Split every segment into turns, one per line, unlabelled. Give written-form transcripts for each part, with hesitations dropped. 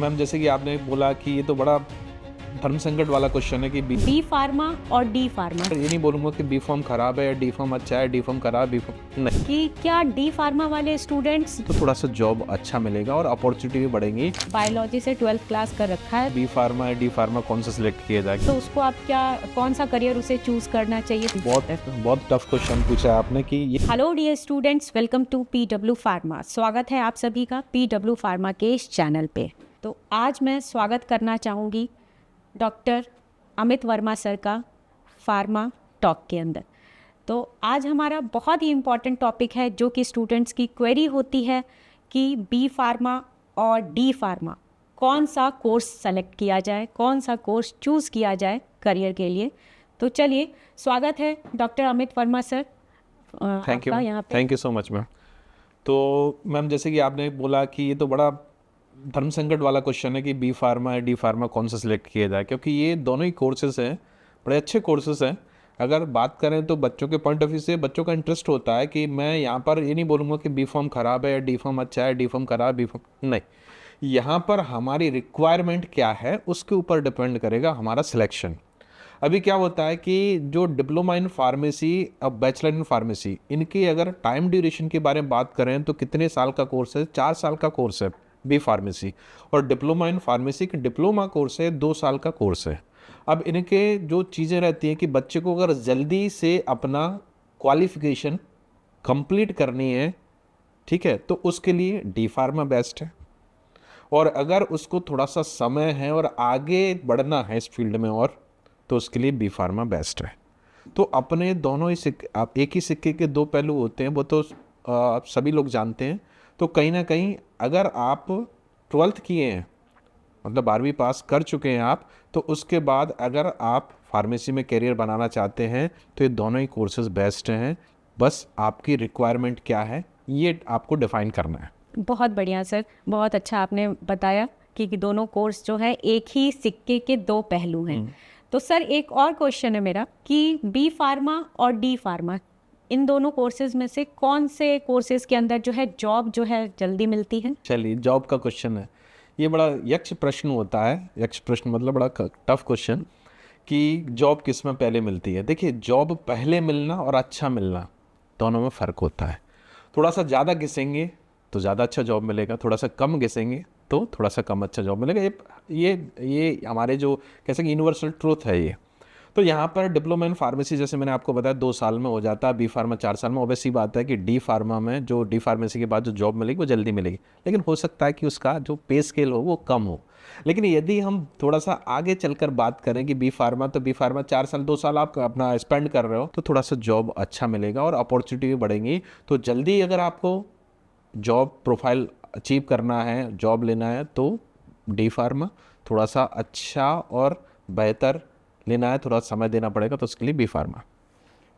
Ma'am जैसे कि आपने बोला कि ये तो बड़ा धर्म संकट वाला क्वेश्चन है कि
बी फार्मा और डी फार्मा
ये नहीं बोलूँगा कि बी फॉर्म खराब है या डी फॉर्म अच्छा है, डी फॉर्म खराब बी फॉर्म नहीं।
कि क्या डी फार्मा वाले स्टूडेंट्स
तो थोड़ा सा जॉब अच्छा मिलेगा और अपॉर्चुनिटी भी बढ़ेंगी।
बायोलॉजी से 12th क्लास कर रखा है
बी फार्मा या डी फार्मा कौन सा सिलेक्ट किया जाए?
तो उसको आप क्या कौन सा करियर उसे चूज करना चाहिए?
बहुत टफ क्वेश्चन पूछा है आपने कि ये
hello dear students, welcome to PW pharma. स्वागत है आप सभी का पीडब्ल्यू फार्मा के इस चैनल पे। तो आज मैं स्वागत करना चाहूँगी डॉक्टर अमित वर्मा सर का फार्मा टॉक के अंदर। तो आज हमारा बहुत ही इम्पॉर्टेंट टॉपिक है जो कि स्टूडेंट्स की क्वेरी होती है कि बी फार्मा और डी फार्मा कौन सा कोर्स सेलेक्ट किया जाए, कौन सा कोर्स चूज़ किया जाए करियर के लिए। तो चलिए, स्वागत है doctor Amit Verma sir
thank you
आपका यहाँ पे।
Thank you so much ma'am. तो मैम जैसे कि आपने बोला कि ये तो बड़ा धर्म संकट वाला क्वेश्चन है कि बी फार्मा या डी फार्मा कौन सा सिलेक्ट किया जाए, क्योंकि ये दोनों ही कोर्सेज हैं, बड़े अच्छे कोर्सेज हैं। अगर बात करें तो बच्चों के पॉइंट ऑफ व्यू से बच्चों का इंटरेस्ट होता है कि मैं यहाँ पर ये नहीं बोलूँगा कि बी फॉर्म ख़राब है या डी फॉर्म अच्छा है, डी फॉर्म ख़राब बी फॉर्म नहीं। यहाँ पर हमारी रिक्वायरमेंट क्या है उसके ऊपर डिपेंड करेगा हमारा सिलेक्शन। अभी क्या होता है कि जो डिप्लोमा इन फार्मेसी और बैचलर इन फार्मेसी, इनकी अगर टाइम ड्यूरेशन के बारे में बात करें तो कितने साल का कोर्स है? 4 साल का कोर्स है बी फार्मेसी। और डिप्लोमा इन फार्मेसी का डिप्लोमा कोर्स है 2 साल का कोर्स है। अब इनके जो चीज़ें रहती हैं कि बच्चे को अगर जल्दी से अपना क्वालिफिकेशन कंप्लीट करनी है, ठीक है, तो उसके लिए डी फार्मा बेस्ट है। और अगर उसको थोड़ा सा समय है और आगे बढ़ना है इस फील्ड में और, तो उसके लिए बी फार्मा बेस्ट है। तो अपने दोनों ही सिक्के, आप एक ही सिक्के के दो पहलू होते हैं, वो तो सभी लोग जानते हैं। तो कहीं ना कहीं अगर आप 12th किए हैं, मतलब 12वीं पास कर चुके हैं आप, तो उसके बाद अगर आप फार्मेसी में करियर बनाना चाहते हैं तो ये दोनों ही कोर्सेज बेस्ट हैं। बस आपकी रिक्वायरमेंट क्या है ये आपको डिफाइन करना है।
बहुत बढ़िया सर, बहुत अच्छा आपने बताया कि दोनों कोर्स जो है एक ही सिक्के के दो पहलू हैं। तो सर एक और क्वेश्चन है मेरा कि बी फार्मा और डी फार्मा, इन दोनों कोर्सेज में से कौन से कोर्सेज के अंदर जो है जॉब जो है जल्दी मिलती है?
चलिए, जॉब का क्वेश्चन है, ये बड़ा यक्ष प्रश्न होता है। यक्ष प्रश्न मतलब बड़ा टफ क्वेश्चन कि जॉब किस में पहले मिलती है। देखिए, जॉब पहले मिलना और अच्छा मिलना दोनों में फ़र्क होता है। थोड़ा सा ज़्यादा घिसेंगे तो ज़्यादा अच्छा जॉब मिलेगा, थोड़ा सा कम घिसेंगे तो थोड़ा सा कम अच्छा जॉब मिलेगा। ये हमारे जो कह सकें यूनिवर्सल ट्रूथ है ये। तो यहाँ पर डिप्लोमा इन फार्मेसी जैसे मैंने आपको बताया 2 साल में हो जाता है, बी फार्मा 4 साल में। ऑब्वियसली बात है कि डी फार्मा में जो डी फार्मेसी के बाद जो जॉब मिलेगी वो जल्दी मिलेगी, लेकिन हो सकता है कि उसका जो पे स्केल हो वो कम हो। लेकिन यदि हम थोड़ा सा आगे चलकर बात करें कि बी फार्मा, तो बी फार्मा 4 साल 2 साल आप अपना स्पेंड कर रहे हो, तो थोड़ा सा जॉब अच्छा मिलेगा और अपॉर्चुनिटी भी बढ़ेंगी। तो जल्दी अगर आपको जॉब प्रोफाइल अचीव करना है, जॉब लेना है, तो डी फार्मा। थोड़ा सा अच्छा और बेहतर लेना है, थोड़ा समय देना पड़ेगा, तो उसके लिए बी फार्मा।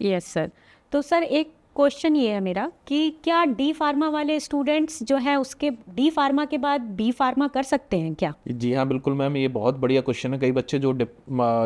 Yes sir. तो सर एक क्वेश्चन ये है मेरा कि क्या डी फार्मा वाले स्टूडेंट्स जो है उसके डी फार्मा के बाद बी फार्मा कर सकते हैं क्या?
जी हाँ, बिल्कुल मैम, ये बहुत बढ़िया क्वेश्चन है। कई बच्चे जो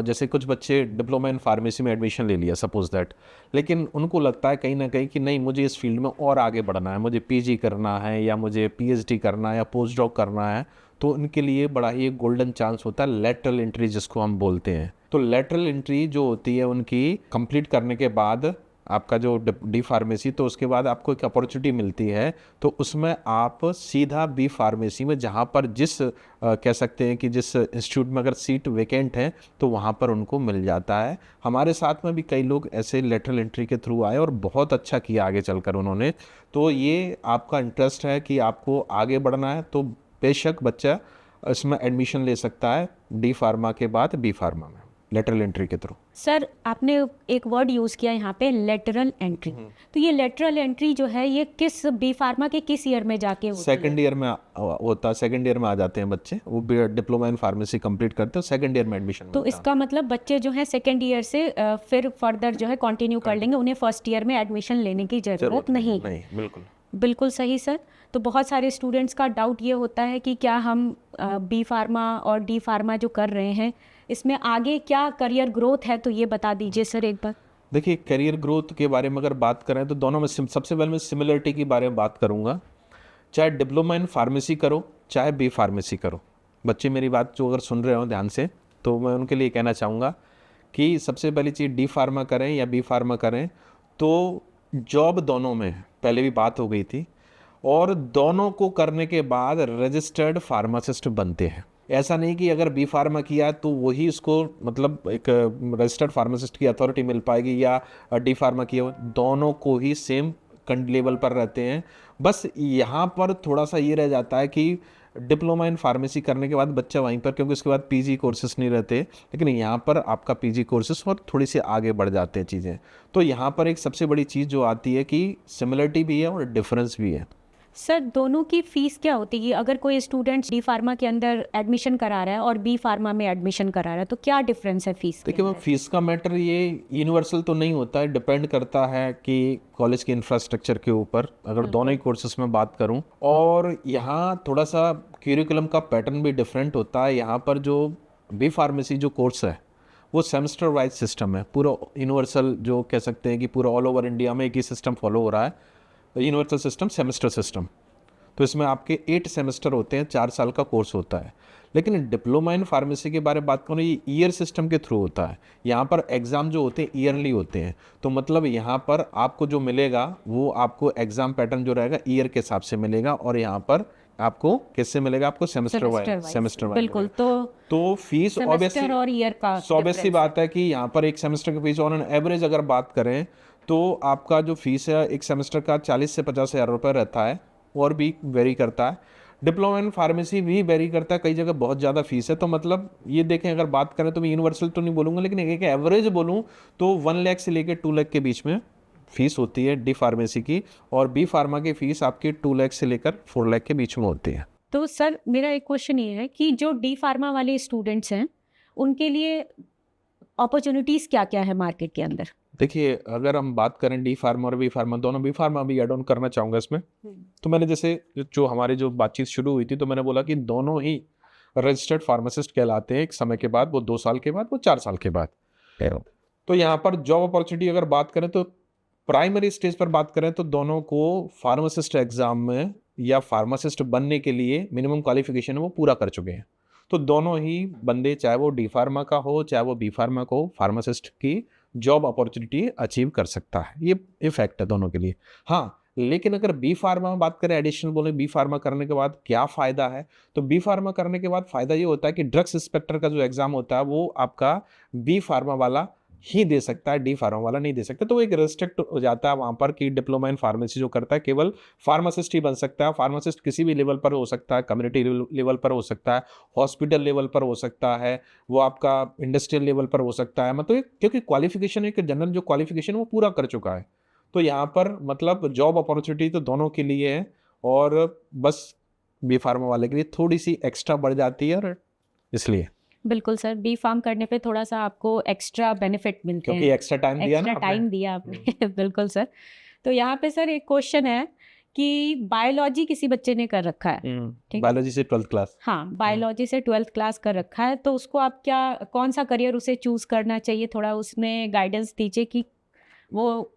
जैसे कुछ बच्चे डिप्लोमा इन फार्मेसी में एडमिशन ले लिया सपोज दैट, लेकिन उनको लगता है कहीं ना कहीं कि नहीं, मुझे इस फील्ड में और आगे बढ़ना है, मुझे पीजी करना है या मुझे पीएचडी करना है या पोस्ट डॉक करना है। तो उनके लिए बड़ा ही एक गोल्डन चांस होता है लेटरल एंट्री जिसको हम बोलते हैं। तो लेटरल एंट्री जो होती है उनकी कंप्लीट करने के बाद आपका जो डी फार्मेसी, तो उसके बाद आपको एक अपॉर्चुनिटी मिलती है, तो उसमें आप सीधा बी फार्मेसी में जहाँ पर जिस कह सकते हैं कि जिस इंस्टीट्यूट में अगर सीट वेकेंट है तो वहाँ पर उनको मिल जाता है। हमारे साथ में भी कई लोग ऐसे लेटरल एंट्री के थ्रू आए और बहुत अच्छा किया आगे चलकर उन्होंने। तो ये आपका इंटरेस्ट है कि आपको आगे बढ़ना है, तो बेशक बच्चा इसमें एडमिशन ले सकता है डी फार्मा के बाद बी फार्मा में लेटरल एंट्री के थ्रू।
सर आपने एक वर्ड यूज़ किया यहाँ पे, लेटरल एंट्री। तो ये लेटरल एंट्री जो है ये किस बी फार्मा के किस ईयर में जाके होती है?
सेकंड ईयर में होता है। सेकंड ईयर में आ जाते हैं बच्चे, वो डिप्लोमा इन फार्मेसी कंप्लीट करते हैं, सेकंड ईयर में एडमिशन
तो इसका मतलब बच्चे जो है सेकंड ईयर से फिर फर्दर जो है कंटिन्यू कर लेंगे, उन्हें फर्स्ट ईयर में एडमिशन लेने की ज़रूरत नहीं।
बिल्कुल
बिल्कुल सही सर। तो बहुत सारे स्टूडेंट्स का डाउट ये होता है कि क्या हम बी फार्मा और डी फार्मा जो कर रहे हैं इसमें आगे क्या करियर ग्रोथ है, तो ये बता दीजिए सर एक बार।
देखिए, करियर ग्रोथ के बारे में अगर बात करें तो दोनों में सबसे पहले मैं सिमिलरिटी के बारे में बात करूंगा। चाहे डिप्लोमा इन फार्मेसी करो चाहे बी फार्मेसी करो, बच्चे मेरी बात जो अगर सुन रहे हो ध्यान से, तो मैं उनके लिए कहना चाहूँगा कि सबसे पहली चीज़ डी फार्मा करें या बी फार्मा करें तो जॉब दोनों में है, पहले भी बात हो गई थी, और दोनों को करने के बाद रजिस्टर्ड फार्मासिस्ट बनते हैं। ऐसा नहीं कि अगर बी फार्मा किया तो वही उसको मतलब एक रजिस्टर्ड फार्मासिस्ट की अथॉरिटी मिल पाएगी, या डी फार्मा किया, दोनों को ही सेम लेवल पर रहते हैं। बस यहाँ पर थोड़ा सा ये रह जाता है कि डिप्लोमा इन फार्मेसी करने के बाद बच्चा वहीं पर, क्योंकि उसके बाद पीजी कोर्सेज नहीं रहते, लेकिन यहाँ पर आपका पीजी कोर्सेज और थोड़ी सी आगे बढ़ जाते हैं चीज़ें। तो यहाँ पर एक सबसे बड़ी चीज़ जो आती है कि सिमिलरिटी भी है और डिफरेंस भी है।
सर दोनों की फ़ीस क्या होती है? अगर कोई स्टूडेंट डी फार्मा के अंदर एडमिशन करा रहा है और बी फार्मा में एडमिशन करा रहा है तो क्या डिफरेंस है फ़ीस के
देखिए मैम,
अंदर?
फीस का मैटर ये यूनिवर्सल तो नहीं होता है, डिपेंड करता है कि कॉलेज के इंफ्रास्ट्रक्चर के ऊपर, अगर दोनों ही कोर्सेज में बात करूं। और यहाँ थोड़ा सा क्यूरिकुलम का पैटर्न भी डिफरेंट होता है। यहाँ पर जो बी फार्मेसी जो कोर्स है वो सेमेस्टर वाइज सिस्टम है, पूरा यूनिवर्सल जो कह सकते हैं कि पूरा ऑल ओवर इंडिया में एक ही सिस्टम फॉलो हो रहा है, यूनिवर्सल सिस्टम, सेमेस्टर सिस्टम। तो इसमें आपके 8 सेमेस्टर होते हैं, 4 साल का कोर्स होता है। लेकिन डिप्लोमा इन फार्मेसी के बारे में बात करूँ, ये ईयर सिस्टम के थ्रू होता है। यहाँ पर एग्ज़ाम जो होते हैं ईयरली होते हैं, तो मतलब यहाँ पर आपको जो मिलेगा वो आपको एग्ज़ाम पैटर्न जो रहेगा ईयर के हिसाब से मिलेगा, और यहाँ पर आपको किससे मिलेगा, आपको सेमेस्टर वाइज
बिल्कुल।
तो फीस
सेमेस्टर और ईयर का
ऑब्वियस सी बात है कि यहाँ पर एक सेमेस्टर की फीस ऑन एन एवरेज अगर बात करें तो आपका जो फीस है एक सेमेस्टर का 40 से 50 हज़ार रुपये रहता है, और भी वेरी करता है। डिप्लोमा इन फार्मेसी भी वेरी करता है, कई जगह बहुत ज़्यादा फीस है। तो मतलब ये देखें, अगर बात करें तो मैं यूनिवर्सल तो नहीं बोलूँगा, लेकिन एक एवरेज बोलूँ तो 1 लाख से लेकर 2 लाख के बीच में फीस होती है डी फार्मेसी की, और बी फार्मा की फीस आपकी 2 लाख से लेकर 4 लाख के बीच में होती है।
तो सर मेरा एक क्वेश्चन ये है कि जो डी फार्मा वाले स्टूडेंट्स हैं उनके लिए अपॉर्चुनिटीज़ क्या क्या है मार्केट के अंदर?
देखिए, अगर हम बात करें डी फार्मा और बी फार्मा, दोनों, बी फार्मा भी एड ऑन करना चाहूँगा इसमें। तो मैंने जैसे जो हमारी जो बातचीत शुरू हुई थी, तो मैंने बोला कि दोनों ही रजिस्टर्ड फार्मासिस्ट कहलाते हैं एक समय के बाद, वो 2 साल के बाद, वो 4 साल के बाद। तो यहाँ पर जॉब अपॉर्चुनिटी अगर बात करें तो प्राइमरी स्टेज पर बात करें तो दोनों को फार्मासिस्ट एग्जाम में या फार्मासिस्ट बनने के लिए मिनिमम क्वालिफिकेशन वो पूरा कर चुके हैं। तो दोनों ही बंदे, चाहे वो डी फार्मा का हो चाहे वो बी फार्मा का हो, फार्मासिस्ट की जॉब अपॉर्चुनिटी अचीव कर सकता है। ये फैक्ट है दोनों के लिए। हाँ, लेकिन अगर बी फार्मा में बात करें, एडिशनल बोले बी फार्मा करने के बाद क्या फ़ायदा है, तो बी फार्मा करने के बाद फ़ायदा ये होता है कि ड्रग्स इंस्पेक्टर का जो एग्ज़ाम होता है वो आपका बी फार्मा वाला ही दे सकता है, डी फार्मा वाला नहीं दे सकता। तो एक रेस्ट्रिक्ट हो जाता है वहाँ पर कि डिप्लोमा इन फार्मेसी जो करता है केवल फार्मासिस्ट ही बन सकता है। फार्मासिस्ट किसी भी लेवल पर हो सकता है, कम्युनिटी लेवल पर हो सकता है, हॉस्पिटल लेवल पर हो सकता है, वो आपका इंडस्ट्रियल लेवल पर हो सकता है। मतलब क्योंकि क्वालिफिकेशन, एक जनरल जो क्वालिफिकेशन वो पूरा कर चुका है। तो यहाँ पर मतलब जॉब अपॉर्चुनिटी तो दोनों के लिए है, और बस बी फार्मा वाले के लिए थोड़ी सी एक्स्ट्रा बढ़ जाती है, और इसलिए
बिल्कुल सर, बी फार्म करने पे थोड़ा सा आपको एक्स्ट्रा बेनिफिट मिलते
क्योंकि
हैं,
एक्स्ट्रा टाइम दिया ना
एक्स्ट्रा टाइम दिया आपने। बिल्कुल सर। तो यहाँ पे सर एक क्वेश्चन है कि बायोलॉजी किसी बच्चे ने कर रखा है, ठीक?
बायोलॉजी से 12th क्लास।
हाँ, बायोलॉजी से 12th क्लास कर रखा है, तो उसको आप क्या, कौन सा करियर उसे चूज़ करना चाहिए? थोड़ा उसमें गाइडेंस दीजिए कि वो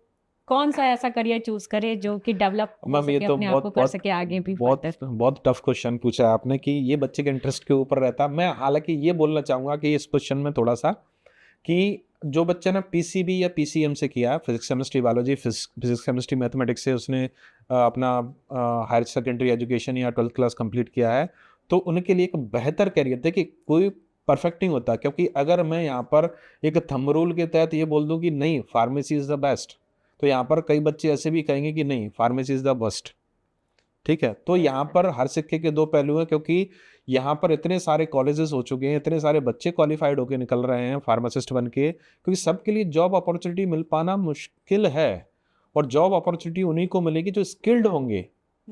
कौन सा ऐसा करियर चूज़ करे जो कि डेवलप हो
मैम, ये
सके,
तो
अपने आप को कर सके आगे भी
बहुत
फर्दर।
बहुत टफ क्वेश्चन पूछा है आपने कि ये बच्चे के इंटरेस्ट के ऊपर रहता है। मैं हालांकि ये बोलना चाहूँगा कि इस क्वेश्चन में थोड़ा सा कि जो बच्चा ना पीसीबी या पीसीएम से किया, physics chemistry biology, physics chemistry mathematics से उसने अपना हायर सेकेंडरी एजुकेशन या 12th क्लास कंप्लीट किया है, तो उनके लिए एक बेहतर करियर थे कि कोई परफेक्ट नहीं होता। क्योंकि अगर मैं यहाँ पर एक थंब रूल के तहत ये बोल दूँ कि नहीं फार्मेसी इज़ द बेस्ट, तो यहाँ पर कई बच्चे ऐसे भी कहेंगे कि नहीं फार्मेसी इज़ द बेस्ट। ठीक है, तो यहाँ पर हर सिक्के के दो पहलू हैं, क्योंकि यहाँ पर इतने सारे कॉलेजेस हो चुके हैं, इतने सारे बच्चे क्वालिफाइड होकर निकल रहे हैं फार्मासिस्ट बन के, क्योंकि सबके लिए जॉब अपॉर्चुनिटी मिल पाना मुश्किल है। और जॉब अपॉर्चुनिटी उन्हीं को मिलेगी जो स्किल्ड होंगे,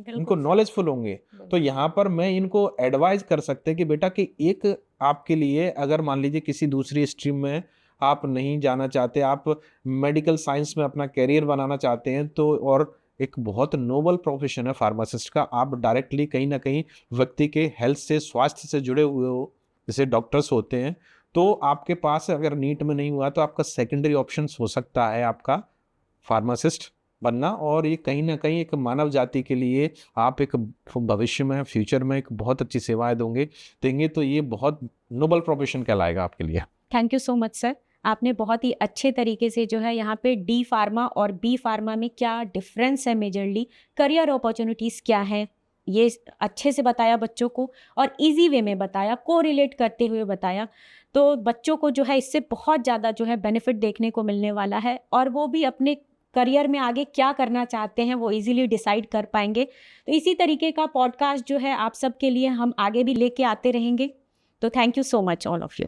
इनको नॉलेजफुल होंगे। तो यहाँ पर मैं इनको एडवाइज कर सकते हैं कि बेटा कि एक आपके लिए, अगर मान लीजिए किसी दूसरी स्ट्रीम में आप नहीं जाना चाहते, आप मेडिकल साइंस में अपना करियर बनाना चाहते हैं, तो और एक बहुत नोबल प्रोफेशन है फार्मासिस्ट का, आप डायरेक्टली कहीं ना कहीं व्यक्ति के हेल्थ से, स्वास्थ्य से जुड़े हुए हो, जैसे डॉक्टर्स होते हैं, तो आपके पास अगर नीट में नहीं हुआ तो आपका सेकेंडरी ऑप्शन हो सकता है आपका फार्मासिस्ट बनना, और ये कहीं ना कहीं एक मानव जाति के लिए आप एक भविष्य में, फ्यूचर में एक बहुत अच्छी सेवाएं देंगे, तो ये बहुत नोबल प्रोफेशन कहलाएगा आपके लिए।
Thank you so much sir. आपने बहुत ही अच्छे तरीके से जो है यहाँ पे डी फार्मा और बी फार्मा में क्या डिफरेंस है, मेजरली करियर अपॉर्चुनिटीज़ क्या है, ये अच्छे से बताया बच्चों को, और इजी वे में बताया, को रिलेट करते हुए बताया। तो बच्चों को जो है इससे बहुत ज़्यादा जो है बेनिफिट देखने को मिलने वाला है, और वो भी अपने करियर में आगे क्या करना चाहते हैं वो इजीली डिसाइड कर पाएंगे। तो इसी तरीके का पॉडकास्ट जो है आप सबके लिए हम आगे भी लेके आते रहेंगे। तो thank you so much all of you.